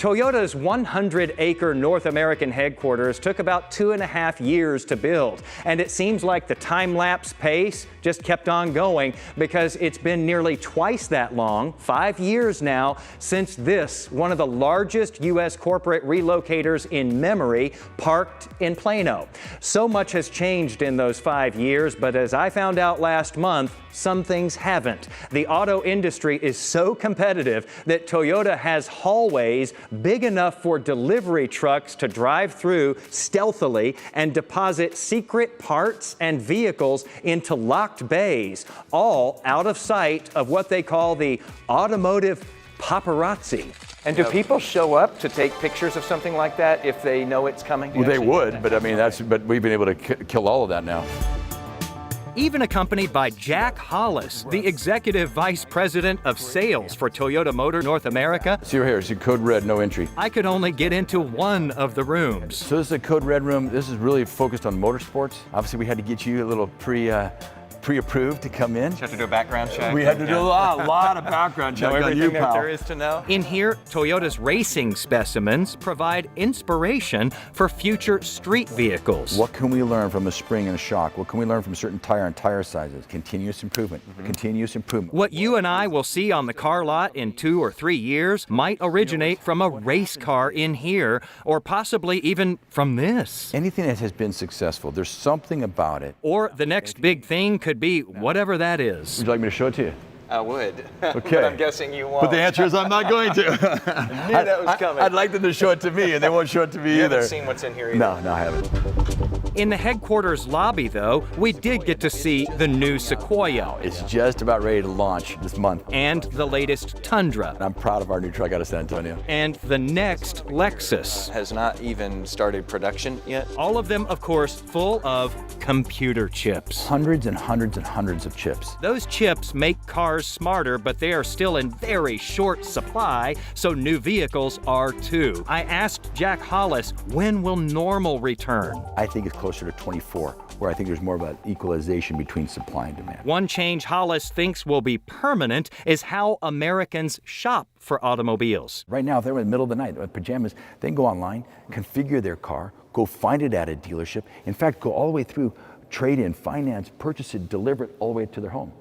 Toyota's 100-acre North American headquarters took about 2.5 years to build, and it seems like the time-lapse pace just kept on going because it's been nearly twice that long, 5 years now, since this, one of the largest U.S. corporate relocators in memory, parked in Plano. So much has changed in those 5 years, but as I found out last month, some things haven't. The auto industry is so competitive that Toyota has hallways big enough for delivery trucks to drive through stealthily and deposit secret parts and vehicles into locked bays, all out of sight of what they call the automotive paparazzi. And do people show up to take pictures of something like that if they know it's coming? Well, they would, but I mean, but we've been able to kill all of that now. Even accompanied by Jack Hollis, the Executive Vice President of Sales for Toyota Motor North America. See right here, see code red, no entry. I could only get into one of the rooms. So this is a code red room. This is really focused on motorsports. Obviously, we had to get you a little pre-approved to come in. You have to do a background check. We had to do a lot of background check on you, pal. There is to know. In here, Toyota's racing specimens provide inspiration for future street vehicles. What can we learn from a spring and a shock? What can we learn from a certain tire and tire sizes? Continuous improvement, continuous improvement. What you and I will see on the car lot in 2 or 3 years might originate from a race car in here, or possibly even from this. Anything that has been successful, there's something about it. Or the next big thing could be whatever that is. Would you like me to show it to you? I would. Okay. But I'm guessing you won't. But the answer is I'm not going to. I knew that was coming. I'd like them to show it to me, and they won't show it to me You either. haven't seen what's in here either. No, I haven't. In the headquarters lobby, though, we did get to see the new Sequoia It's just about ready to launch this month. and the latest Tundra And I'm proud of our new truck out of San Antonio. and the next Lexus. Has not even started production yet. All of them, of course, full of computer chips. Hundreds and hundreds and hundreds of chips. Those chips make cars smarter, but they are still in very short supply, so new vehicles are too. I asked Jack Hollis, when will normal return? I think it's closer to 24, where I think there's more of an equalization between supply and demand. One change Hollis thinks will be permanent is how Americans shop for automobiles. Right now, if they're in the middle of the night with pajamas, they can go online, configure their car, go find it at a dealership. In fact, go all the way through trade-in, finance, purchase it, deliver it all the way to their home.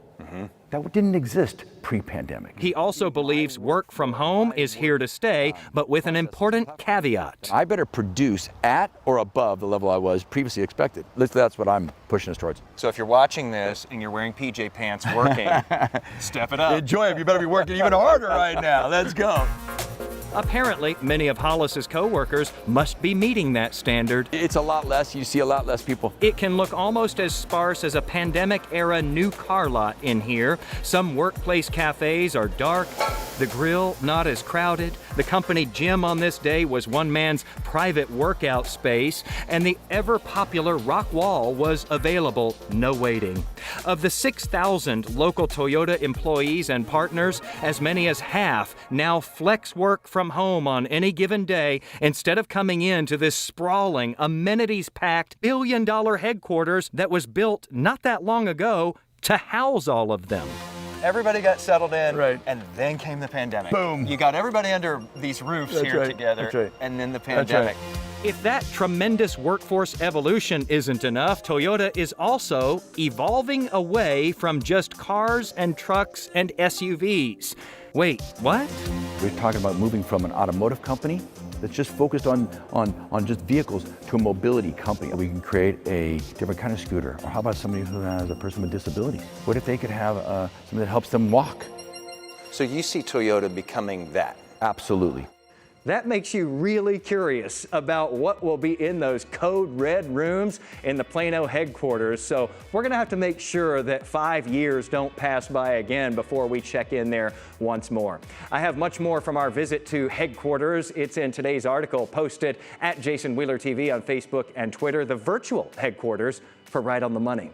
That didn't exist pre-pandemic. He also believes work from home is here to stay, but with an important caveat. I better produce at or above the level I was previously expected. That's what I'm pushing us towards. So if you're watching this and you're wearing PJ pants working, step it up. Enjoy it. You better be working even harder right now. Let's go. Apparently, many of Hollis's co-workers must be meeting that standard. It's a lot less. You see a lot less people. It can look almost as sparse as a pandemic-era new car lot in here. Some workplace cafes are dark, the grill not as crowded, the company gym on this day was one man's private workout space, and the ever-popular rock wall was available, no waiting. Of the 6,000 local Toyota employees and partners, as many as half now flex work from home on any given day instead of coming into this sprawling, amenities-packed, billion-dollar headquarters that was built not that long ago to house all of them. Everybody got settled in, Right. and then came the pandemic. Boom. You got everybody under these roofs That's here right. together, That's right. and then the That's pandemic. If that tremendous workforce evolution isn't enough, Toyota is also evolving away from just cars and trucks and SUVs. Wait, what? We're talking about moving from an automotive company that's just focused on just vehicles to a mobility company. We can create a different kind of scooter. Or how about somebody who has a person with disabilities? What if they could have something that helps them walk? So you see Toyota becoming that. Absolutely. That makes you really curious about what will be in those code red rooms in the Plano headquarters. So we're going to have to make sure that 5 years don't pass by again before we check in there once more. I have much more from our visit to headquarters. It's in today's article posted at Jason Wheeler TV on Facebook and Twitter, the virtual headquarters for Right on the Money.